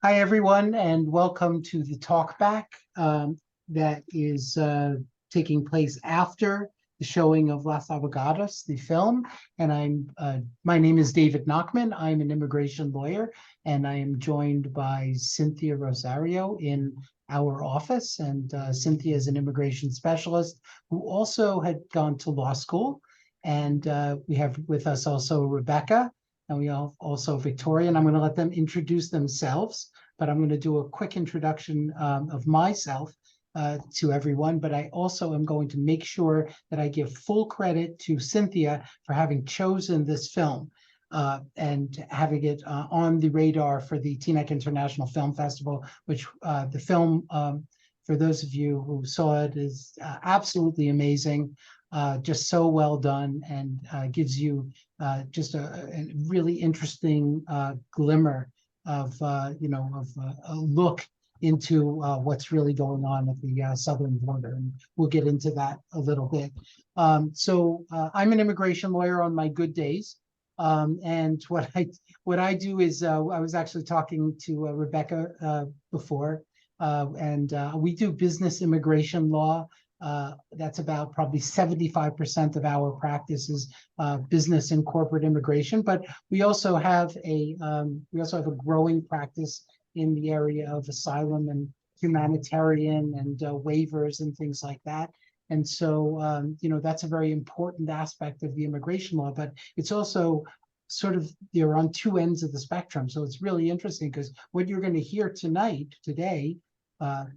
Hi, everyone, and welcome to the Talkback that is taking place after the showing of Los Abogados, the film. And my name is David Nachman. I'm an immigration lawyer, and I am joined by Cynthia Rosario in our office. And Cynthia is an immigration specialist who also had gone to law school. And we have with us also Rebecca, and we also Victoria, and I'm going to let them introduce themselves, but I'm going to do a quick introduction of myself to everyone. But I also am going to make sure that I give full credit to Cynthia for having chosen this film and having it on the radar for the Teaneck International Film Festival, which the film, for those of you who saw it, is absolutely amazing. Just so well done, and gives you just a really interesting glimmer of a look into what's really going on at the southern border, and we'll get into that a little bit. So I'm an immigration lawyer on my good days, and what I do is I was actually talking to Rebecca before, and we do business immigration law. That's about probably 75% of our practice is business and corporate immigration, but we also have a growing practice in the area of asylum and humanitarian and waivers and things like that. And so that's a very important aspect of the immigration law, but it's also sort of, they're on two ends of the spectrum. So it's really interesting because what you're going to hear today,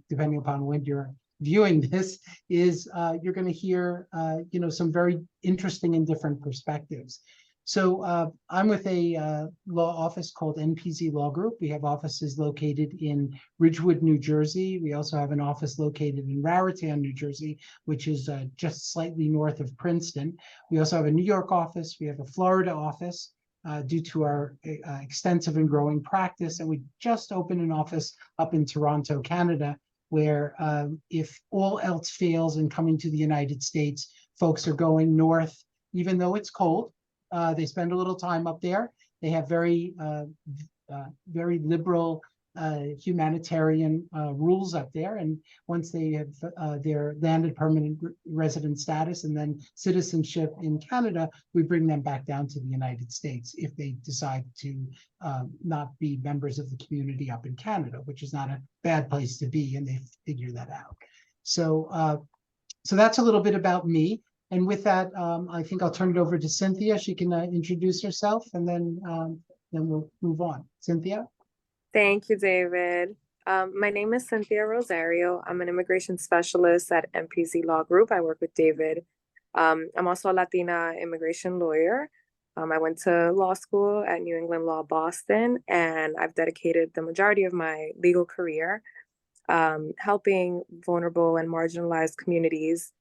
depending upon when you're viewing this, is you're going to hear some very interesting and different perspectives. So I'm with a law office called NPZ Law Group. We have offices located in Ridgewood, New Jersey. We also have an office located in Raritan, New Jersey, which is just slightly north of Princeton. We also have a New York office. We have a Florida office due to our extensive and growing practice. And we just opened an office up in Toronto, Canada, where if all else fails in coming to the United States, folks are going north, even though it's cold. They spend a little time up there. They have very liberal humanitarian rules up there. And once they have their landed permanent resident status and then citizenship in Canada, we bring them back down to the United States if they decide to not be members of the community up in Canada, which is not a bad place to be, and they figure that out. So that's a little bit about me. And with that, I think I'll turn it over to Cynthia. She can introduce herself, and then we'll move on. Cynthia? Thank you, David. My name is Cynthia Rosario. I'm an immigration specialist at NPZ Law Group. I work with David. I'm also a Latina immigration lawyer. I went to law school at New England Law Boston, and I've dedicated the majority of my legal career helping vulnerable and marginalized communities,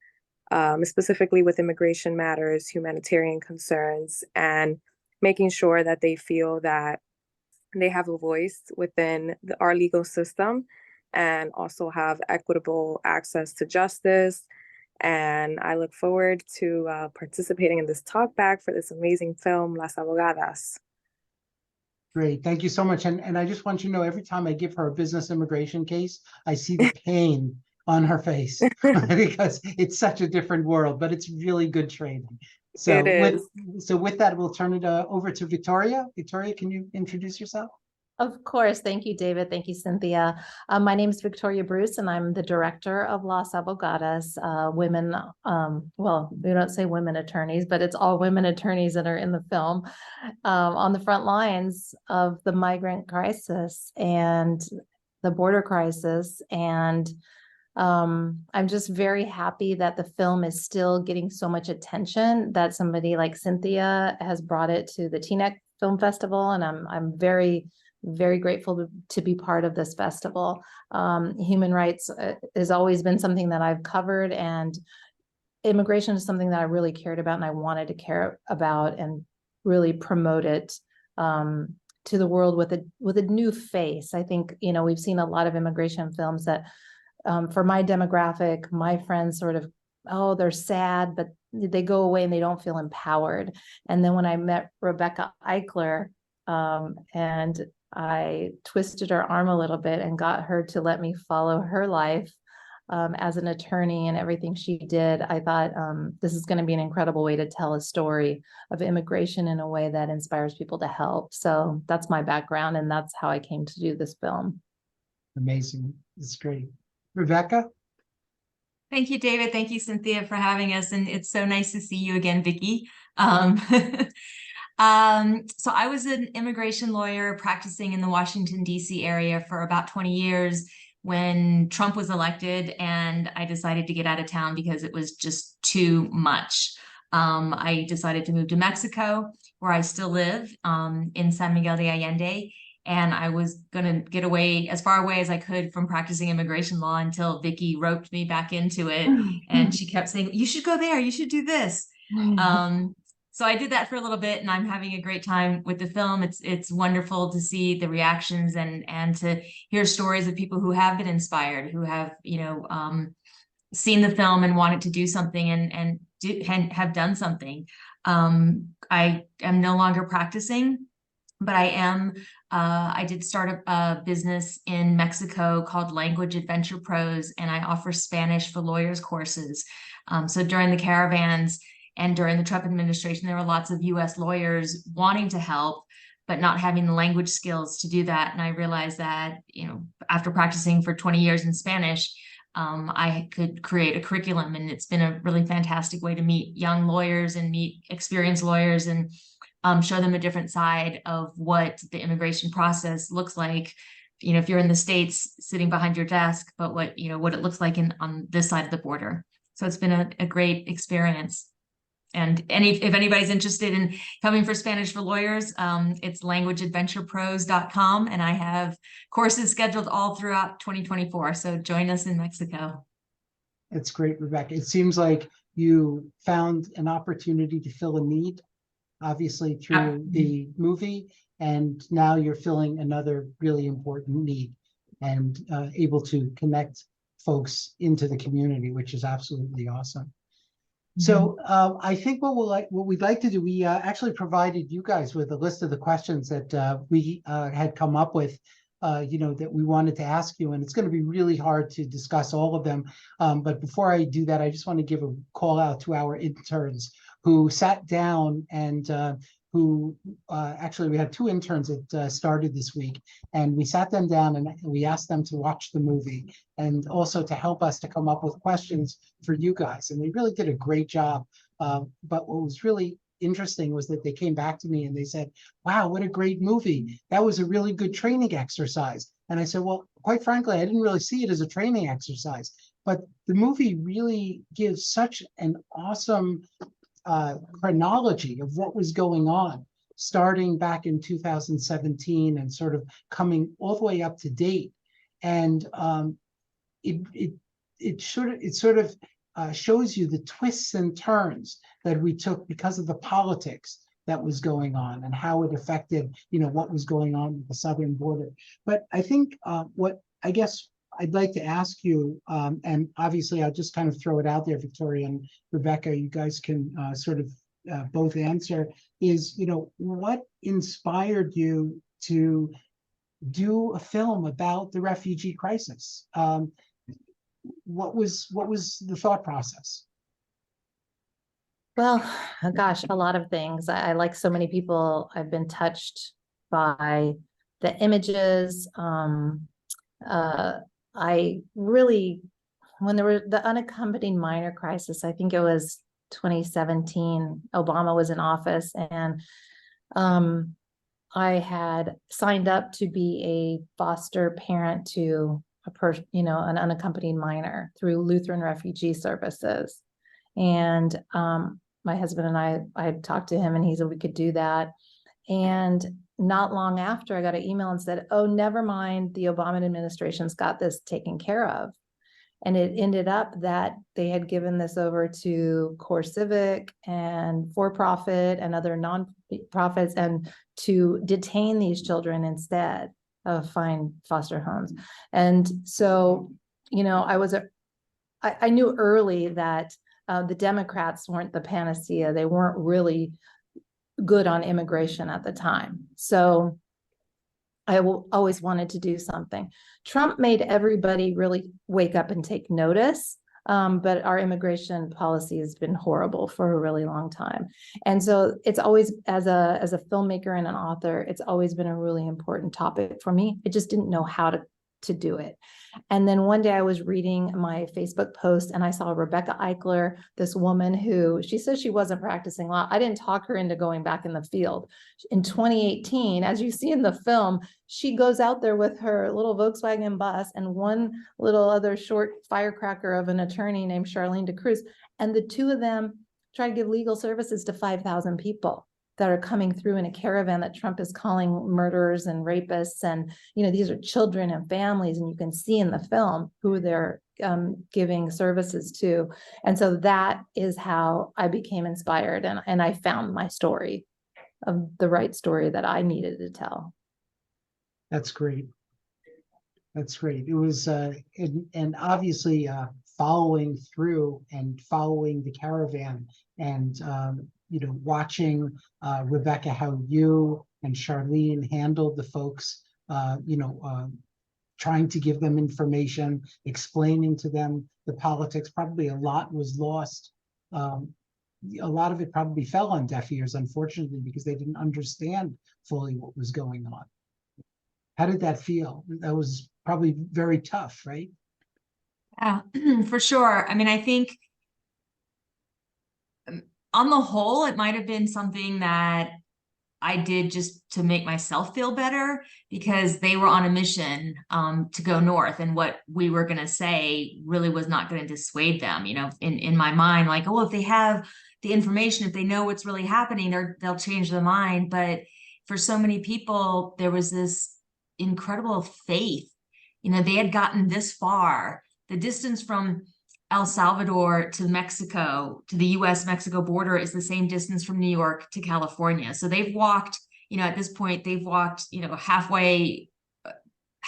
specifically with immigration matters, humanitarian concerns, and making sure that they feel that they have a voice within our legal system and also have equitable access to justice. And I look forward to participating in this talkback for this amazing film, Las Abogadas. Great, thank you so much. And I just want you to know, every time I give her a business immigration case, I see the pain on her face because it's such a different world, but it's really good training. So with that, we'll turn it over to Victoria. Victoria, can you introduce yourself? Of course. Thank you, David. Thank you, Cynthia. My name is Victoria Bruce, and I'm the director of Las Abogadas. Women, well, we don't say women attorneys, but it's all women attorneys that are in the film on the front lines of the migrant crisis and the border crisis. And I'm just very happy that the film is still getting so much attention, that somebody like Cynthia has brought it to the Teaneck Film Festival, and I'm very, very grateful to be part of this festival. Human rights has always been something that I've covered, and immigration is something that I really cared about, and I wanted to care about and really promote it to the world with a new face. I think, we've seen a lot of immigration films that for my demographic, my friends sort of, oh, they're sad, but they go away and they don't feel empowered. And then when I met Rebecca Eichler, and I twisted her arm a little bit and got her to let me follow her life as an attorney and everything she did. I thought this is going to be an incredible way to tell a story of immigration in a way that inspires people to help. So that's my background, and that's how I came to do this film. Amazing. It's great. Rebecca? Thank you, David. Thank you, Cynthia, for having us. And it's so nice to see you again, Vicki. So I was an immigration lawyer practicing in the Washington, D.C. area for about 20 years when Trump was elected, and I decided to get out of town because it was just too much. I decided to move to Mexico, where I still live, in San Miguel de Allende. And I was going to get away as far away as I could from practicing immigration law until Vicki roped me back into it. And she kept saying, you should go there, you should do this. So I did that for a little bit, and I'm having a great time with the film. It's wonderful to see the reactions and to hear stories of people who have been inspired, who have, seen the film and wanted to do something and have done something. I am no longer practicing, but I did start a business in Mexico called Language Adventure Pros, and I offer Spanish for lawyers courses. So during the caravans and during the Trump administration, there were lots of US lawyers wanting to help, but not having the language skills to do that. And I realized that, after practicing for 20 years in Spanish, I could create a curriculum, and it's been a really fantastic way to meet young lawyers and meet experienced lawyers and show them a different side of what the immigration process looks like. If you're in the States sitting behind your desk, but what it looks like on this side of the border. So it's been a great experience. And if anybody's interested in coming for Spanish for lawyers, it's languageadventurepros.com. And I have courses scheduled all throughout 2024. So join us in Mexico. It's great, Rebecca. It seems like you found an opportunity to fill a need, obviously through the movie, and now you're filling another really important need and able to connect folks into the community, which is absolutely awesome. So I think what we'd like to do, we actually provided you guys with a list of the questions that we had come up with, that we wanted to ask you, and it's going to be really hard to discuss all of them. But before I do that, I just want to give a call out to our interns who sat down and who actually, we had 2 interns that started this week, and we sat them down and we asked them to watch the movie and also to help us to come up with questions for you guys. And they really did a great job. But what was really interesting was that they came back to me and they said, wow, what a great movie. That was a really good training exercise. And I said, well, quite frankly, I didn't really see it as a training exercise, but the movie really gives such an awesome chronology of what was going on, starting back in 2017 and sort of coming all the way up to date. And it sort of shows you the twists and turns that we took because of the politics that was going on and how it affected, what was going on with the southern border. But I think what I guess I'd like to ask you, and obviously I'll just kind of throw it out there, Victoria and Rebecca, you guys can sort of both answer, is, what inspired you to do a film about the refugee crisis? What was the thought process? Well, gosh, a lot of things. I like so many people, I've been touched by the images. I really, when there were the unaccompanied minor crisis, I think it was 2017, Obama was in office, and I had signed up to be a foster parent to an unaccompanied minor through Lutheran Refugee Services. And my husband and I had talked to him, and he said we could do that. And not long after, I got an email and said, oh, never mind, the Obama administration's got this taken care of. And it ended up that they had given this over to Core Civic and for-profit and other non-profits, and to detain these children instead of find foster homes. And so, I knew early that the Democrats weren't the panacea. They weren't really good on immigration at the time. So I always wanted to do something. Trump made everybody really wake up and take notice. But our immigration policy has been horrible for a really long time. And so it's always, as a filmmaker and an author, it's always been a really important topic for me. I just didn't know how to do it. And then one day I was reading my Facebook post and I saw Rebecca Eichler, this woman who, she says she wasn't practicing law. I didn't talk her into going back in the field. In 2018, as you see in the film, she goes out there with her little Volkswagen bus and one little other short firecracker of an attorney named Charlene DeCruz. And the two of them try to give legal services to 5,000 people that are coming through in a caravan that Trump is calling murderers and rapists. And, you know, these are children and families, and you can see in the film who they're giving services to. And so that is how I became inspired. And I found my story, of the right story that I needed to tell. That's great. That's great. It was, and obviously following through and following the caravan and, you know, watching Rebecca, how you and Charlene handled the folks, you know, trying to give them information, explaining to them the politics. Probably a lot was lost. A lot of it probably fell on deaf ears, unfortunately, because they didn't understand fully what was going on. How did that feel? That was probably very tough, right? Yeah, for sure. I mean, I think on the whole, it might have been something that I did just to make myself feel better, because they were on a mission to go north, and what we were going to say really was not going to dissuade them. You know, in my mind, like, oh, if they have the information, if they know what's really happening, they'll change their mind. But for so many people, there was this incredible faith. You know, they had gotten this far. The distance from El Salvador to Mexico, to the US-Mexico border, is the same distance from New York to California. So they've walked, you know, at this point, they've walked, you know, halfway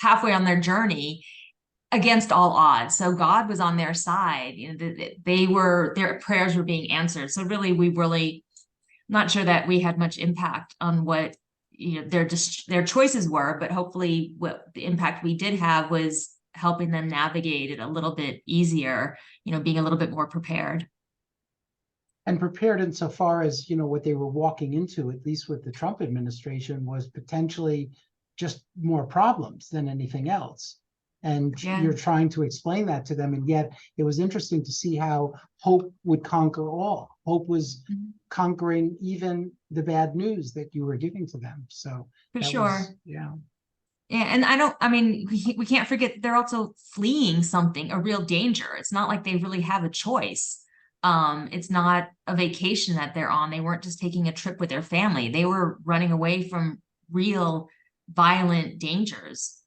on their journey against all odds. So God was on their side. You know, their prayers were being answered. So really, not sure that we had much impact on what, you know, their choices were, but hopefully what the impact we did have was helping them navigate it a little bit easier, you know, being a little bit more prepared. And prepared insofar as, you know, what they were walking into, at least with the Trump administration, was potentially just more problems than anything else. And you're trying to explain that to them. And yet it was interesting to see how hope would conquer all. Hope was conquering even the bad news that you were giving to them. So for sure. Yeah. Yeah, and we can't forget they're also fleeing something, a real danger. It's not like they really have a choice. It's not a vacation that they're on. They weren't just taking a trip with their family. They were running away from real violent dangers.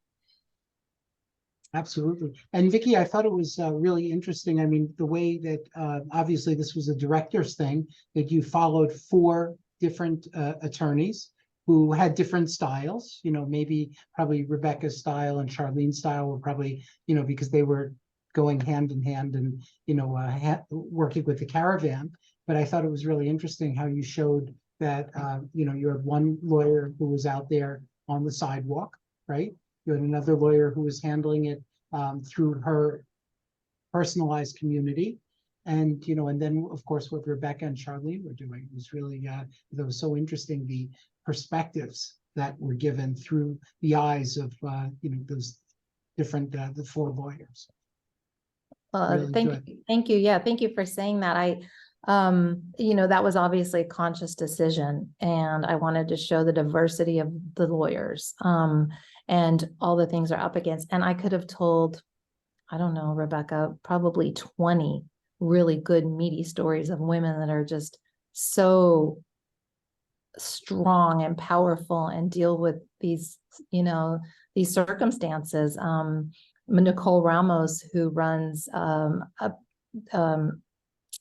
Absolutely. And Vicky, I thought it was really interesting. I mean, the way that obviously this was a director's thing, that you followed 4 different attorneys who had different styles. You know, probably Rebecca's style and Charlene's style were probably, you know, because they were going hand in hand and, you know, working with the caravan. But I thought it was really interesting how you showed that, you know, you had one lawyer who was out there on the sidewalk, right? You had another lawyer who was handling it through her personalized community. And, you know, and then, of course, what Rebecca and Charlene were doing was really, that was so interesting, the perspectives that were given through the eyes of, you know, those different, the 4 lawyers. Really Thank you. Yeah, thank you for saying that. You know, that was obviously a conscious decision, and I wanted to show the diversity of the lawyers and all the things they're up against. And I could have told, I don't know, Rebecca, probably 20 really good, meaty stories of women that are just so strong and powerful and deal with these, you know, these circumstances. Nicole Ramos, who runs Al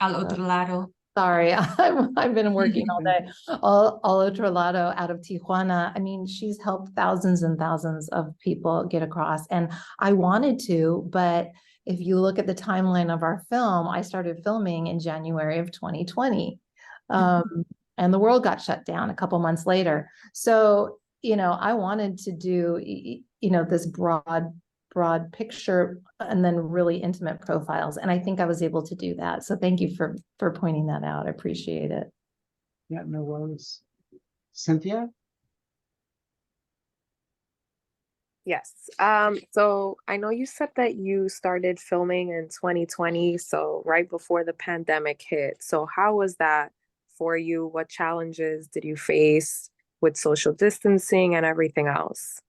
Otro Lado. Sorry, I've been working all day. Al Otro Lado out of Tijuana. I mean, she's helped thousands and thousands of people get across. And I wanted to, but if you look at the timeline of our film, I started filming in January of 2020. And and the world got shut down a couple months later. So, I wanted to do, this broad picture and then really intimate profiles. And I think I was able to do that. So thank you for pointing that out. I appreciate it. Yeah, no worries. Cynthia? Yes. So I know you said that you started filming in 2020, so right before the pandemic hit. So how was that for you? What challenges did you face with social distancing and everything else?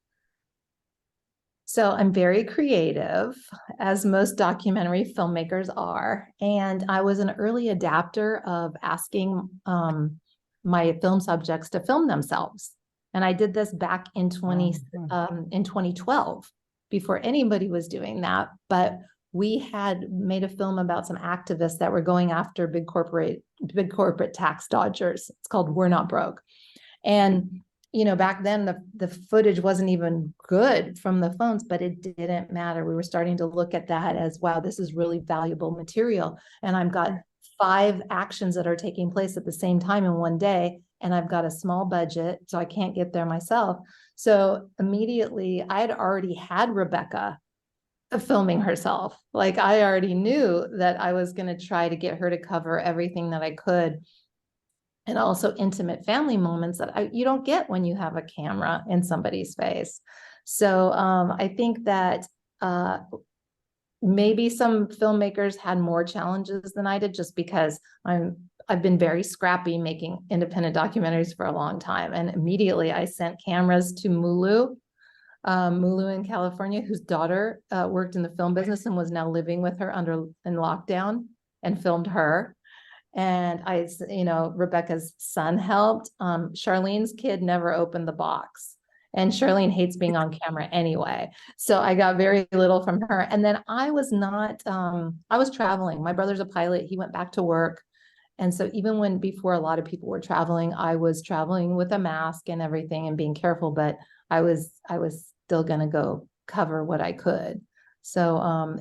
So I'm very creative, as most documentary filmmakers are. And I was an early adapter of asking my film subjects to film themselves. And I did this back in 2012, before anybody was doing that. But we had made a film about some activists that were going after big corporate tax dodgers. It's called We're Not Broke. And back then the footage wasn't even good from the phones, but it didn't matter. We were starting to look at that as, wow, this is really valuable material. And I've got 5 actions that are taking place at the same time in one day. And I've got a small budget, so I can't get there myself. So immediately I had already had Rebecca filming herself. Like, I already knew that I was going to try to get her to cover everything that I could. And also intimate family moments that you don't get when you have a camera in somebody's face. So I think that maybe some filmmakers had more challenges than I did, just because I've been very scrappy making independent documentaries for a long time. And immediately I sent cameras to Mulu in California, whose daughter worked in the film business and was now living with her in lockdown, and filmed her. And Rebecca's son helped. Charlene's kid never opened the box. And Charlene hates being on camera anyway. So I got very little from her. And then I was traveling. My brother's a pilot. He went back to work. And so even before a lot of people were traveling, I was traveling with a mask and everything and being careful, but I was still going to go cover what I could. So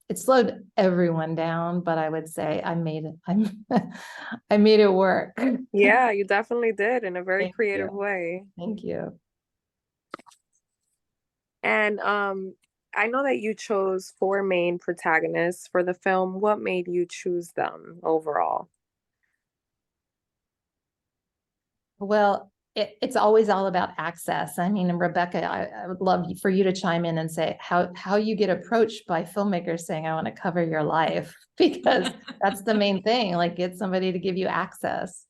it slowed everyone down, but I would say I made it work. Yeah, you definitely did, in a very Thank creative you. way. Thank you. And I know that you chose 4 main protagonists for the film. What made you choose them overall? Well, it's always all about access. I mean, Rebecca, I would love for you to chime in and say how you get approached by filmmakers saying, I want to cover your life, because that's the main thing, like, get somebody to give you access.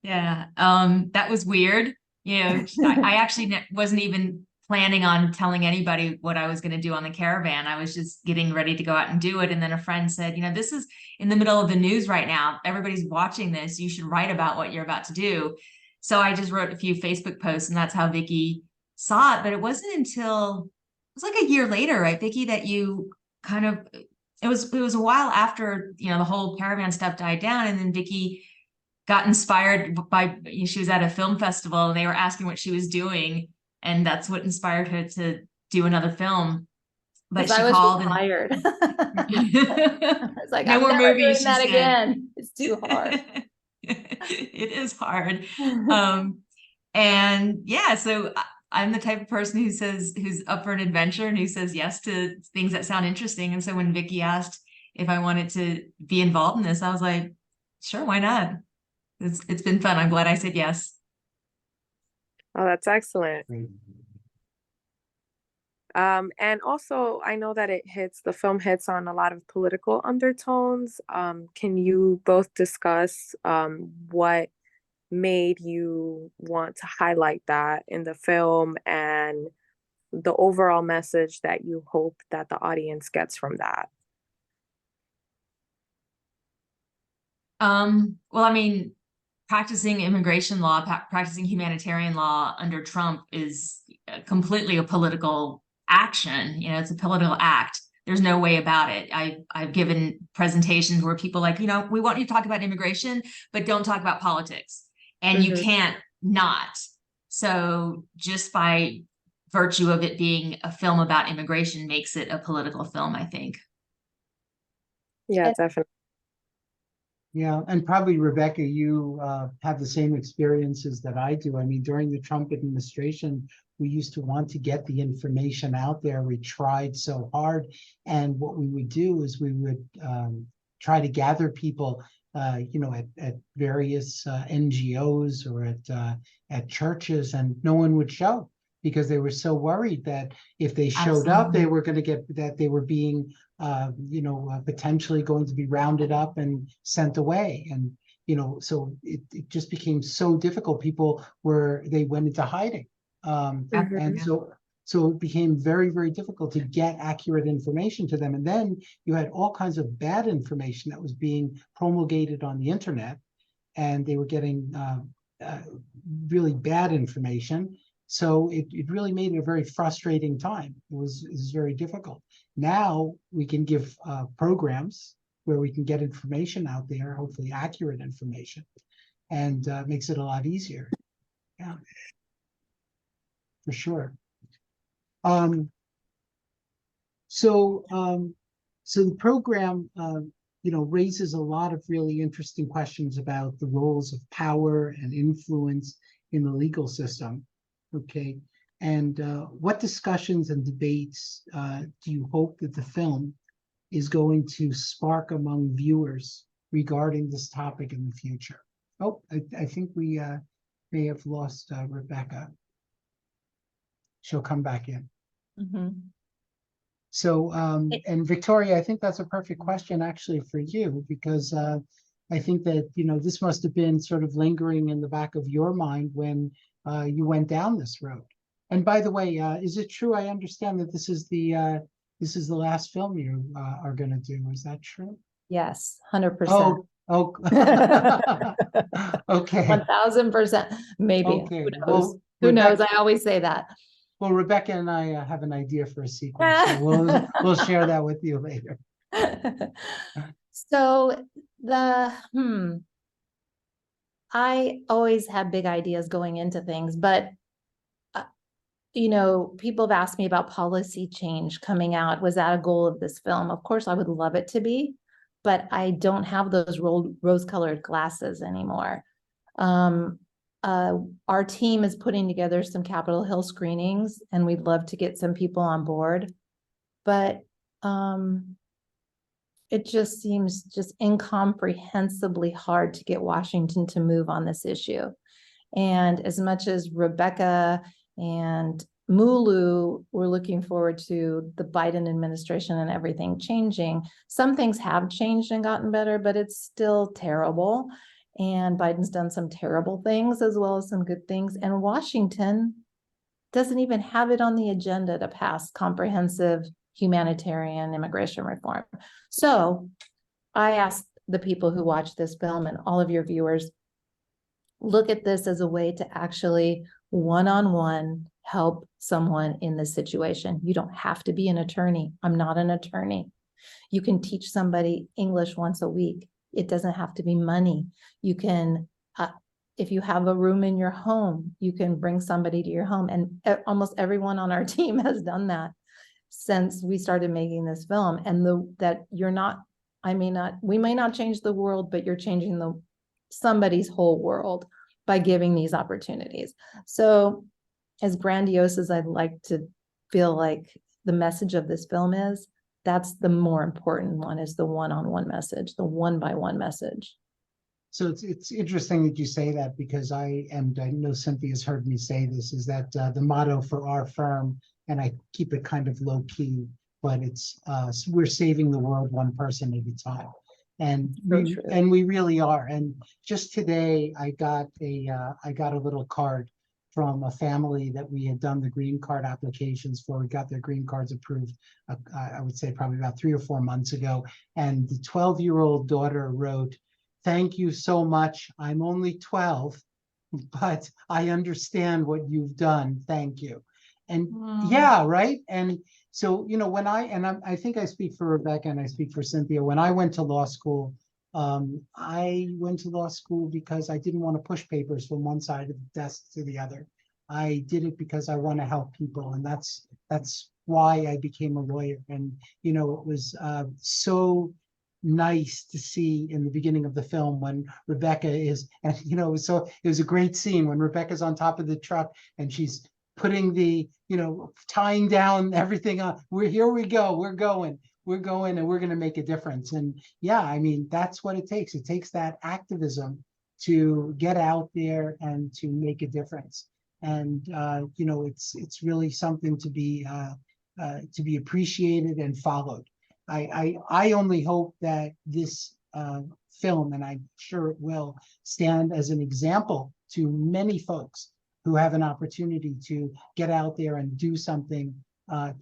Yeah, that was weird. I actually wasn't even planning on telling anybody what I was going to do on the caravan. I was just getting ready to go out and do it. And then a friend said, this is in the middle of the news right now. Everybody's watching this. You should write about what you're about to do. So I just wrote a few Facebook posts, and that's how Vicki saw it. But it wasn't until, it was like a year later, right, Vicki, that you kind of, it was a while after, the whole caravan stuff died down. And then Vicki got inspired by, she was at a film festival and they were asking what she was doing. And that's what inspired her to do another film. But she called retired. and I was like, no I'm more never movies, doing that she again. It's too hard. It is hard. And yeah, so I'm the type of person who's up for an adventure and who says yes to things that sound interesting. And so when Vicki asked if I wanted to be involved in this, I was like, sure, why not? It's been fun. I'm glad I said yes. Oh, that's excellent. Great. And also, I know that the film hits on a lot of political undertones. Can you both discuss what made you want to highlight that in the film, and the overall message that you hope that the audience gets from that? Well, I mean, practicing immigration law, practicing humanitarian law under Trump is completely a political action. It's a political act. There's no way about it. I've given presentations where people like, we want you to talk about immigration, but don't talk about politics. And you can't not. So just by virtue of it being a film about immigration makes it a political film, I think. Yeah, definitely. Yeah, and probably Rebecca, you have the same experiences that I do. I mean, during the Trump administration, we used to want to get the information out there. We tried so hard, and what we would do is we would try to gather people, at various NGOs or at churches, and no one would show because they were so worried that if they showed up, they Absolutely. were going to get that they were being potentially going to be rounded up and sent away. And, so it just became so difficult. They went into hiding. Mhm. And so it became very, very difficult to get accurate information to them. And then you had all kinds of bad information that was being promulgated on the internet, and they were getting really bad information. So it really made it a very frustrating time. It was very difficult. Now we can give programs where we can get information out there, hopefully accurate information, and makes it a lot easier. Yeah, for sure. So the program, raises a lot of really interesting questions about the roles of power and influence in the legal system. Okay, and what discussions and debates do you hope that the film is going to spark among viewers regarding this topic in the future? Oh, I think we may have lost Rebecca. She'll come back in. Mhm. So, and Victoria, I think that's a perfect question actually for you, because I think that, this must have been sort of lingering in the back of your mind when you went down this road. And by the way, is it true? I understand that this is the last film you are going to do. Is that true? Yes, 100%. Oh, okay, 1000%, maybe. okay. Who knows? Well, Who knows? Rebecca, I always say that. well, Rebecca and I have an idea for a sequel, so we'll share that with you later. So I always had big ideas going into things, but people have asked me about policy change coming out. Was that a goal of this film? Of course, I would love it to be, but I don't have those rose-colored glasses anymore. Our team is putting together some Capitol Hill screenings, and we'd love to get some people on board, but it just seems just incomprehensibly hard to get Washington to move on this issue. And as much as Rebecca and Mulu were looking forward to the Biden administration and everything changing, some things have changed and gotten better, but it's still terrible. And Biden's done some terrible things as well as some good things. And Washington doesn't even have it on the agenda to pass comprehensive humanitarian immigration reform. So I asked the people who watch this film and all of your viewers, look at this as a way to actually one-on-one help someone in this situation. You don't have to be an attorney. I'm not an attorney. You can teach somebody English once a week. It doesn't have to be money. You can, if you have a room in your home, you can bring somebody to your home. And almost everyone on our team has done that since we started making this film. And we may not change the world, but you're changing somebody's whole world by giving these opportunities. So as grandiose as I'd like to feel like the message of this film is, that's the more important one, is the one-on-one message, the one-by-one message. So it's interesting that you say that, because I know Cynthia's heard me say this, is that the motto for our firm, and I keep it kind of low key, but it's we're saving the world one person at a time. And we really are. And just today I got a little card from a family that we had done the green card applications for. We got their green cards approved, I would say probably about 3 or 4 months ago. And the 12-year-old daughter wrote, "Thank you so much. I'm only 12, but I understand what you've done. Thank you." And yeah, right. And so, I think I speak for Rebecca and I speak for Cynthia. When I went to law school, I went to law school because I didn't want to push papers from one side of the desk to the other. I did it because I want to help people. And that's why I became a lawyer. And, it was so nice to see in the beginning of the film when Rebecca is, and so it was a great scene when Rebecca's on top of the truck and she's putting the, tying down everything on. Here we go, we're going, and we're going to make a difference. And yeah, I mean, that's what it takes. It takes that activism to get out there and to make a difference. And it's really something to be appreciated and followed. I only hope that this film, and I'm sure it will, stand as an example to many folks who have an opportunity to get out there and do something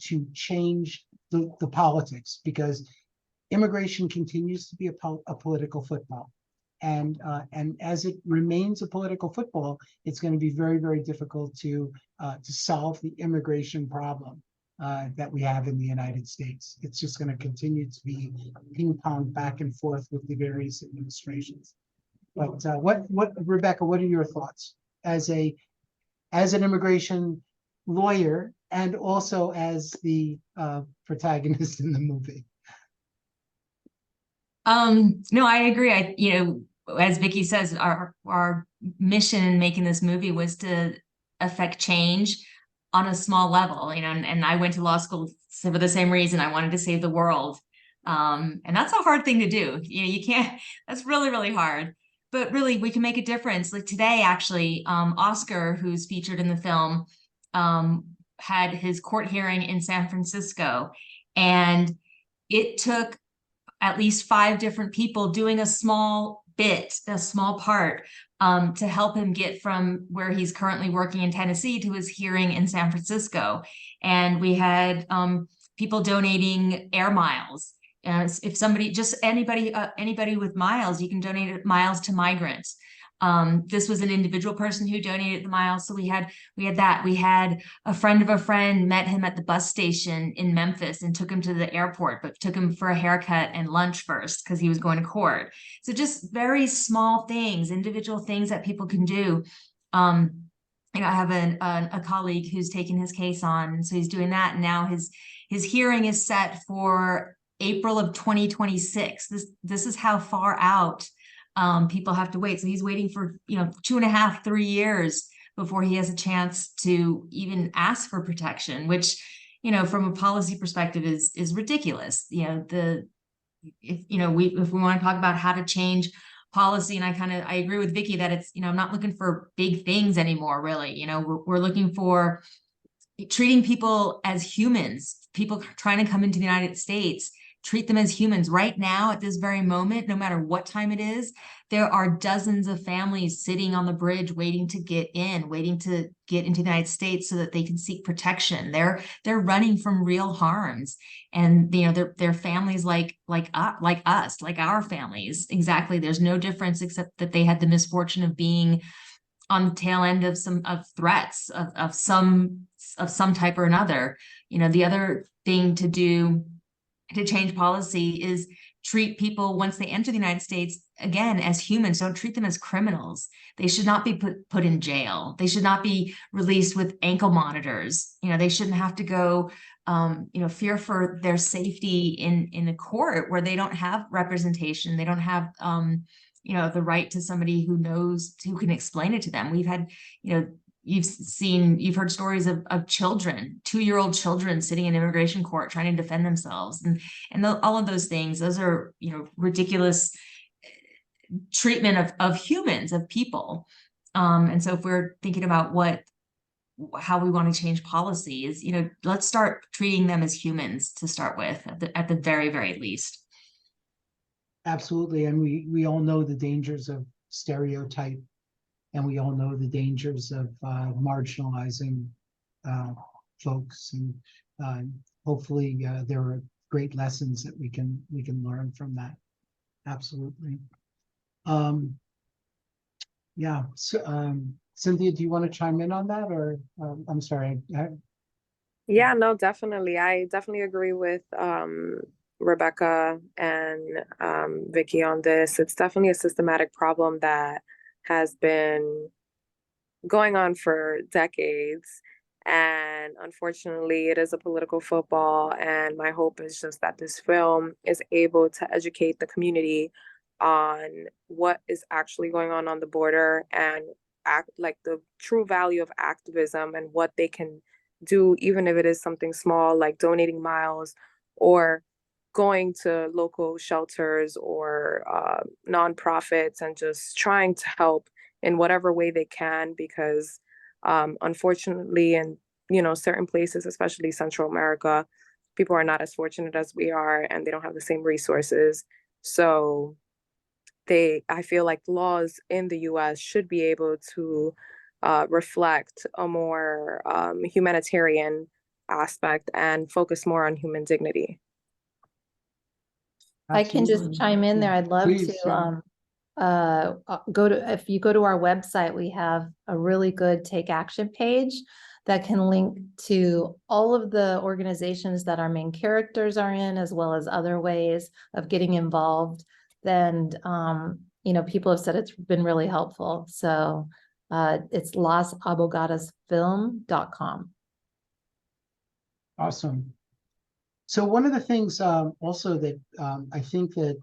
to change the politics, because immigration continues to be a political football. And as it remains a political football, it's going to be very, very difficult to solve the immigration problem that we have in the United States. It's just going to continue to be ping pong back and forth with the various administrations. But Rebecca, what are your thoughts as an immigration lawyer and also as the protagonist in the movie? No, I agree. As Vicky says, our mission in making this movie was to affect change on a small level, and I went to law school for the same reason. I wanted to save the world. And that's a hard thing to do. You can't, that's really, really hard, but really we can make a difference. Like today, actually, Oscar, who's featured in the film, had his court hearing in San Francisco, and it took at least 5 different people doing a small part to help him get from where he's currently working in Tennessee to his hearing in San Francisco. And we had people donating air miles. If somebody, anybody with miles, you can donate miles to migrants. This was an individual person who donated the miles. So we had that. We had a friend of a friend met him at the bus station in Memphis and took him to the airport, but took him for a haircut and lunch first because he was going to court. So just very small things, individual things that people can do. I have a colleague who's taken his case on, so he's doing that. And now his hearing is set for April of 2026. This is how far out people have to wait. So he's waiting for 2.5, 3 years before he has a chance to even ask for protection, which from a policy perspective is ridiculous. If we want to talk about how to change policy, and I agree with Vicky that it's I'm not looking for big things anymore, really. We're looking for treating people as humans. People trying to come into the United States, treat them as humans. Right now, at this very moment, no matter what time it is, there are dozens of families sitting on the bridge waiting to get into the United States so that they can seek protection. They're running from real harms, and they're families like us, like our families. Exactly. There's no difference except that they had the misfortune of being on the tail end of threats of some type or another. The other thing to do to change policy is treat people once they enter the United States again as humans. Don't treat them as criminals. They should not be put in jail. They should not be released with ankle monitors. They shouldn't have to go fear for their safety in a court where they don't have representation. They don't have the right to somebody who can explain it to them. We've had you've heard stories of children, 2-year-old children sitting in immigration court trying to defend themselves, and all of those things. Those are ridiculous treatment of humans, of people. And so if we're thinking about how we want to change policy, is let's start treating them as humans to start with, at the very, very least. Absolutely, and we all know the dangers of stereotype. And we all know the dangers of marginalizing folks, and hopefully there are great lessons that we can learn from that. Absolutely. Yeah. So, Cynthia, do you want to chime in on that, or I'm sorry? Yeah, no, definitely. I definitely agree with Rebecca and Vicky on this. It's definitely a systematic problem that has been going on for decades. And unfortunately, it is a political football. And my hope is just that this film is able to educate the community on what is actually going on the border, and act like the true value of activism and what they can do, even if it is something small, like donating miles or going to local shelters or nonprofits and just trying to help in whatever way they can, because unfortunately, in certain places, especially Central America, people are not as fortunate as we are, and they don't have the same resources. So I feel like laws in the U.S. should be able to reflect a more humanitarian aspect and focus more on human dignity. I can just Absolutely. chime in there. I'd love Please, to if you go to our website, we have a really good take action page that can link to all of the organizations that our main characters are in, as well as other ways of getting involved. And people have said it's been really helpful. So it's losabogadosfilm.com. Awesome. So one of the things also that I think that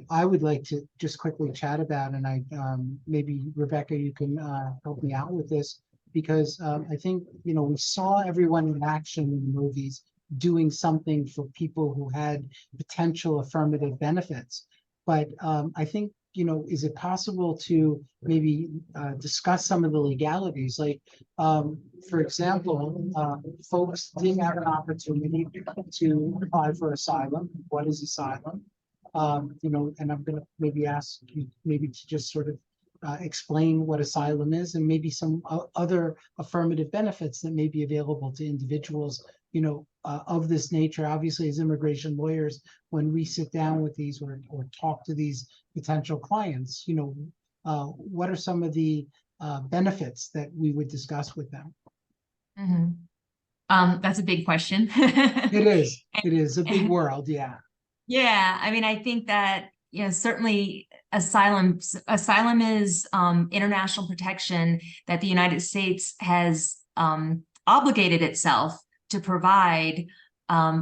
I would like to just quickly chat about, and maybe Rebecca, you can help me out with this, because I think, we saw everyone in action in the movies doing something for people who had potential affirmative benefits. But I think, is it possible to maybe discuss some of the legalities? Like, for example, folks didn't have an opportunity to apply for asylum. What is asylum? And I'm going to maybe ask you maybe to just sort of explain what asylum is, and maybe some other affirmative benefits that may be available to individuals, of this nature. Obviously, as immigration lawyers, when we sit down with these or talk to these potential clients, what are some of the benefits that we would discuss with them? Mm-hmm. That's a big question. It is a big world. Yeah. Yeah, I mean, I think that, certainly asylum is international protection that the United States has obligated itself to provide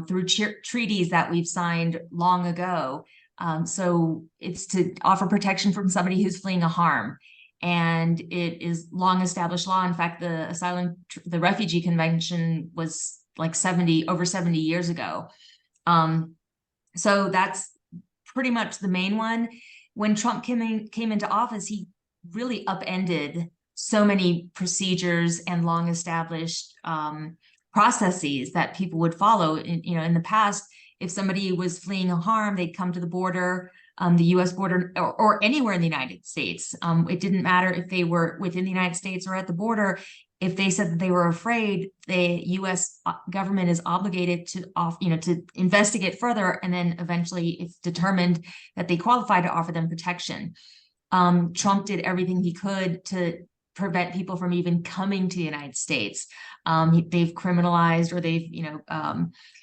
through treaties that we've signed long ago. So it's to offer protection from somebody who's fleeing a harm. And it is long established law. In fact, the Refugee Convention was like over 70 years ago. So that's pretty much the main one. When Trump came into office, he really upended so many procedures and long established processes that people would follow. In the past, if somebody was fleeing a harm, they'd come to the border, the U.S. border, or anywhere in the United States. It didn't matter if they were within the United States or at the border. If they said that they were afraid, the U.S. government is obligated to investigate further, and then eventually, if determined that they qualify, to offer them protection. Trump did everything he could to prevent people from even coming to the United States. They've criminalized, or they've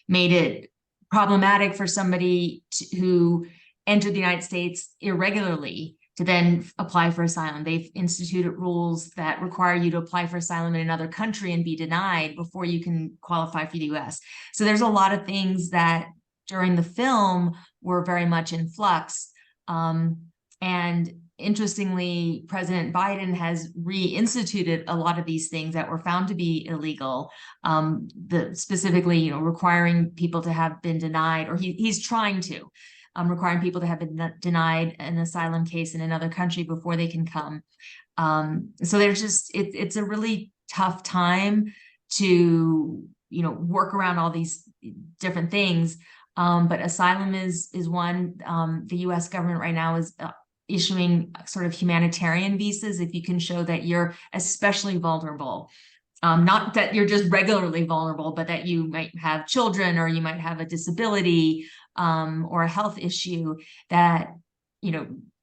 made it problematic for somebody who entered the United States irregularly to then apply for asylum. They've instituted rules that require you to apply for asylum in another country and be denied before you can qualify for the US. So there's a lot of things that during the film were very much in flux. And interestingly, President Biden has reinstituted a lot of these things that were found to be illegal, specifically, requiring people to have been denied, or he's trying to. Requiring people to have been denied an asylum case in another country before they can come. So there's it's a really tough time to, work around all these different things. But asylum is one. The US government right now is issuing sort of humanitarian visas if you can show that you're especially vulnerable. Not that you're just regularly vulnerable, but that you might have children, or you might have a disability, or a health issue that,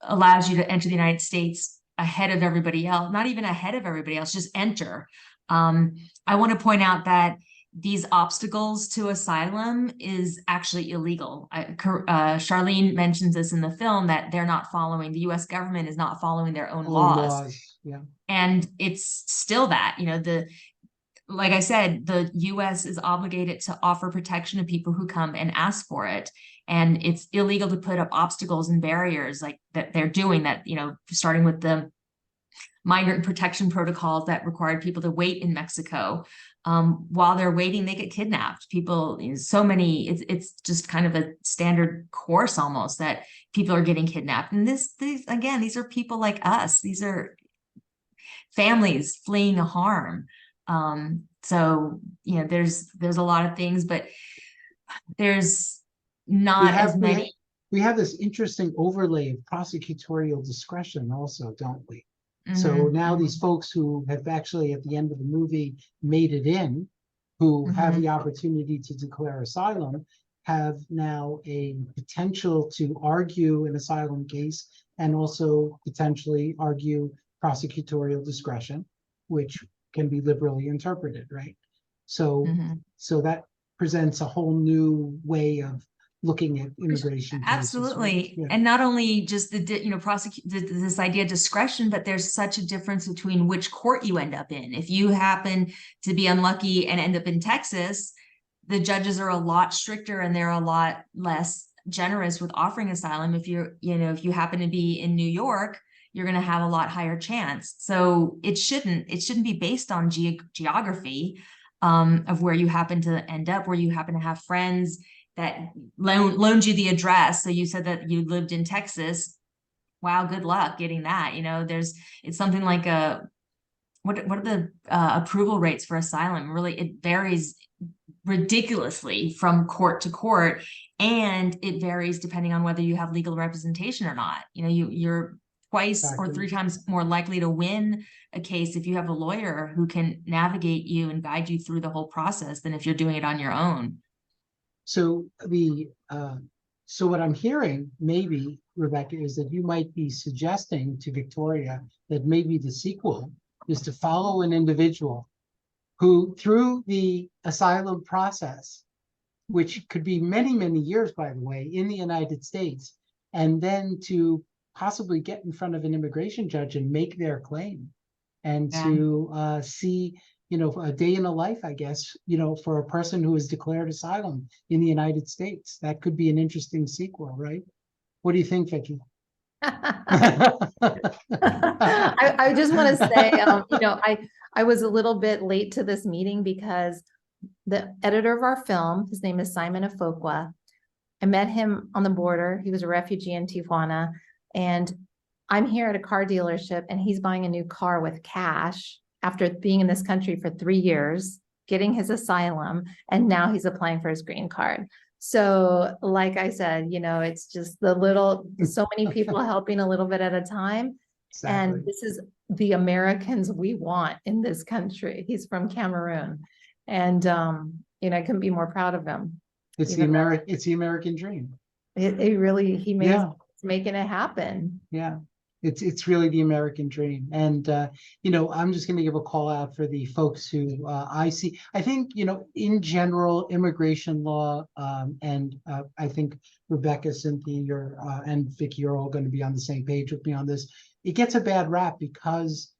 allows you to enter the United States ahead of everybody else, not even ahead of everybody else, just enter. I want to point out that these obstacles to asylum is actually illegal. Charlene mentions this in the film, that they're not following, the US government is not following their own laws. Yeah. And it's still that, like I said, the US is obligated to offer protection to people who come and ask for it. And it's illegal to put up obstacles and barriers like that they're doing that, starting with the migrant protection protocols that required people to wait in Mexico. While they're waiting, they get kidnapped. People, so many, it's just kind of a standard course almost that people are getting kidnapped. And these are people like us. These are families fleeing a harm. So, there's a lot of things, but there's not as many. We have this interesting overlay of prosecutorial discretion also, don't we? So now these folks who have actually at the end of the movie made it in, who have the opportunity to declare asylum, have now a potential to argue an asylum case and also potentially argue prosecutorial discretion, which can be liberally interpreted, right? So, so that presents a whole new way of looking at immigration cases, absolutely, right? Yeah. And not only just this idea of discretion, but there's such a difference between which court you end up in. If you happen to be unlucky and end up in Texas, the judges are a lot stricter and they're a lot less generous with offering asylum. If if you happen to be in New York, you're going to have a lot higher chance. So it shouldn't be based on geography of where you happen to end up, where you happen to have friends that loaned you the address. So you said that you lived in Texas. Wow, good luck getting that. It's something like what are the approval rates for asylum? Really, it varies ridiculously from court to court, and it varies depending on whether you have legal representation or not. You're twice or three times more likely to win a case if you have a lawyer who can navigate you and guide you through the whole process than if you're doing it on your own. So so what I'm hearing, maybe, Rebecca, is that you might be suggesting to Victoria that maybe the sequel is to follow an individual who, through the asylum process, which could be many, many years, by the way, in the United States, and then to possibly get in front of an immigration judge and make their claim, and to see, a day in a life, I guess, for a person who has declared asylum in the United States. That could be an interesting sequel, right? What do you think, Vicki? I just want to say, I was a little bit late to this meeting because the editor of our film, his name is Simon Afokwa. I met him on the border. He was a refugee in Tijuana, and I'm here at a car dealership, and he's buying a new car with cash after being in this country for 3 years, getting his asylum, and now he's applying for his green card. So like I said, it's just so many people helping a little bit at a time. Exactly. And this is the Americans we want in this country. He's from Cameroon. And, I couldn't be more proud of him. It's the American dream. He's making it happen. Yeah. It's really the American dream. And, I'm just going to give a call out for the folks who I see. I think, in general, immigration law, and I think Rebecca, Cynthia, and Vicki are all going to be on the same page with me on this. It gets a bad rap because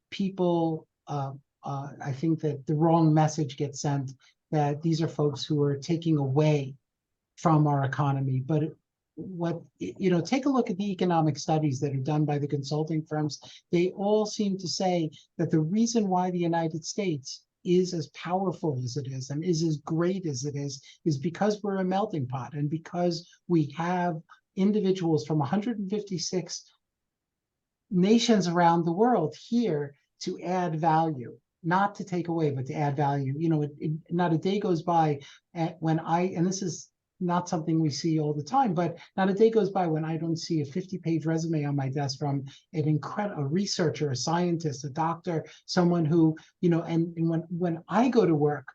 people, I think that the wrong message gets sent that these are folks who are taking away from our economy. But take a look at the economic studies that are done by the consulting firms. They all seem to say that the reason why the United States is as powerful as it is and is as great as it is because we're a melting pot, and because we have individuals from 156 nations around the world here to add value, not to take away, but to add value. Not a day goes by and this is not something we see all the time, but not a day goes by when I don't see a 50-page resume on my desk from a researcher, a scientist, a doctor, someone who, and when I go to work,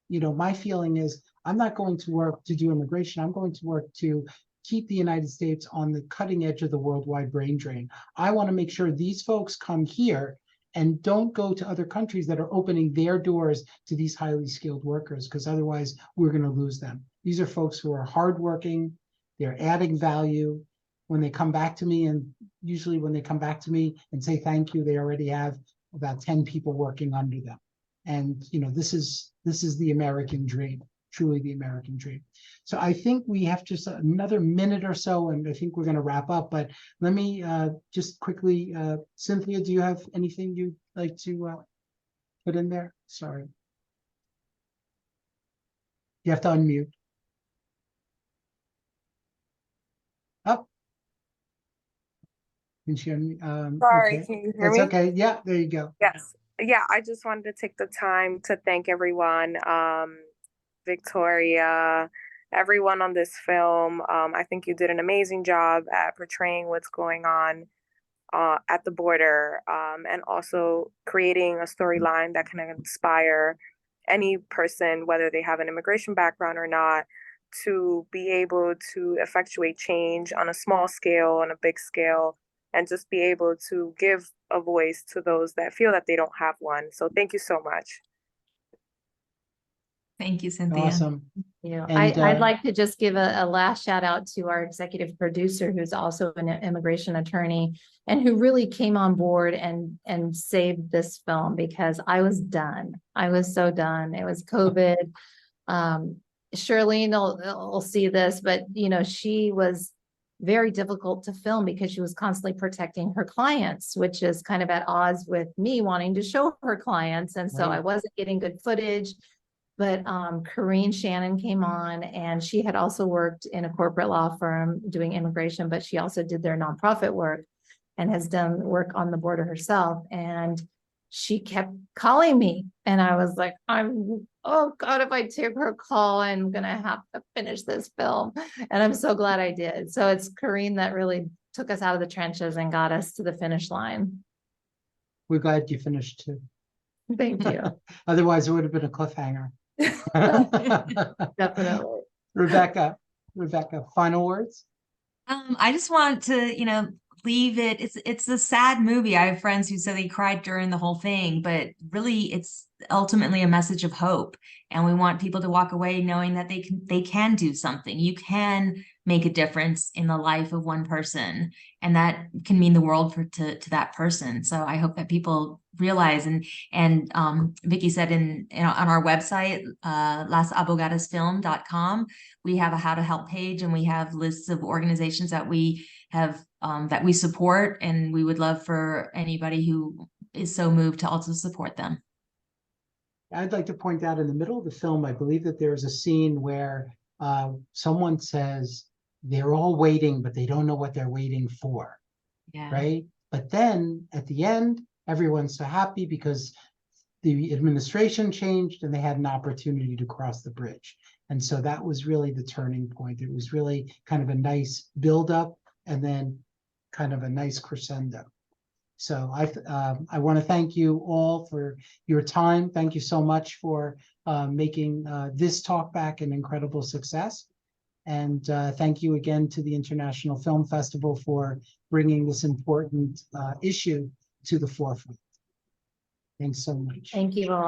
my feeling is I'm not going to work to do immigration. I'm going to work to keep the United States on the cutting edge of the worldwide brain drain. I want to make sure these folks come here and don't go to other countries that are opening their doors to these highly skilled workers, because otherwise we're going to lose them. These are folks who are hardworking, they're adding value. When they come back to me, and usually when they come back to me and say thank you, they already have about 10 people working under them. And, you know, this is the American dream, truly the American dream. So I think we have just another minute or so, and I think we're going to wrap up. But let me just quickly, Cynthia, do you have anything you'd like to put in there? Sorry. You have to unmute. Oh. Can she unmute? Sorry, Okay. can you hear That's me? okay. Yeah, there you go. Yes. Yeah, I just wanted to take the time to thank everyone, Victoria, everyone on this film. I think you did an amazing job at portraying what's going on at the border, and also creating a storyline that can inspire any person, whether they have an immigration background or not, to be able to effectuate change on a small scale, on a big scale, and just be able to give a voice to those that feel that they don't have one. So thank you so much. Thank you, Cynthia. Awesome. You know, And, I'd like to just give a last shout out to our executive producer, who's also an immigration attorney, and who really came on board and saved this film, because I was done. I was so done. It was COVID. Shirlene will see this, but you know, she was very difficult to film because she was constantly protecting her clients, which is kind of at odds with me wanting to show her clients. And so Right. I wasn't getting good footage. But Corrine Shannon came on, and she had also worked in a corporate law firm doing immigration, but she also did their nonprofit work and has done work on the border herself. And she kept calling me, and I was like, oh God, if I take her call, I'm gonna have to finish this film. And I'm so glad I did. So it's Corrine that really took us out of the trenches and got us to the finish line. We're glad you finished too. Thank you. Otherwise, it would have been a cliffhanger. Definitely. Rebecca, final words? I just want to, leave it. It's a sad movie. I have friends who said they cried during the whole thing, but really it's ultimately a message of hope. And we want people to walk away knowing that they can do something. You can make a difference in the life of one person, and that can mean the world to that person. So I hope that people realize, and Vicky said on our website, lasabogadosfilm.com, we have a how to help page, and we have lists of organizations that we have that we support, and we would love for anybody who is so moved to also support them. I'd like to point out in the middle of the film, I believe that there's a scene where someone says they're all waiting, but they don't know what they're waiting for, Yeah. right? But then at the end, everyone's so happy because the administration changed and they had an opportunity to cross the bridge. And so that was really the turning point. It was really kind of a nice buildup and then kind of a nice crescendo. So I want to thank you all for your time. Thank you so much for making this talkback an incredible success. And thank you again to the International Film Festival for bringing this important issue to the forefront. Thanks so much. Thank you all.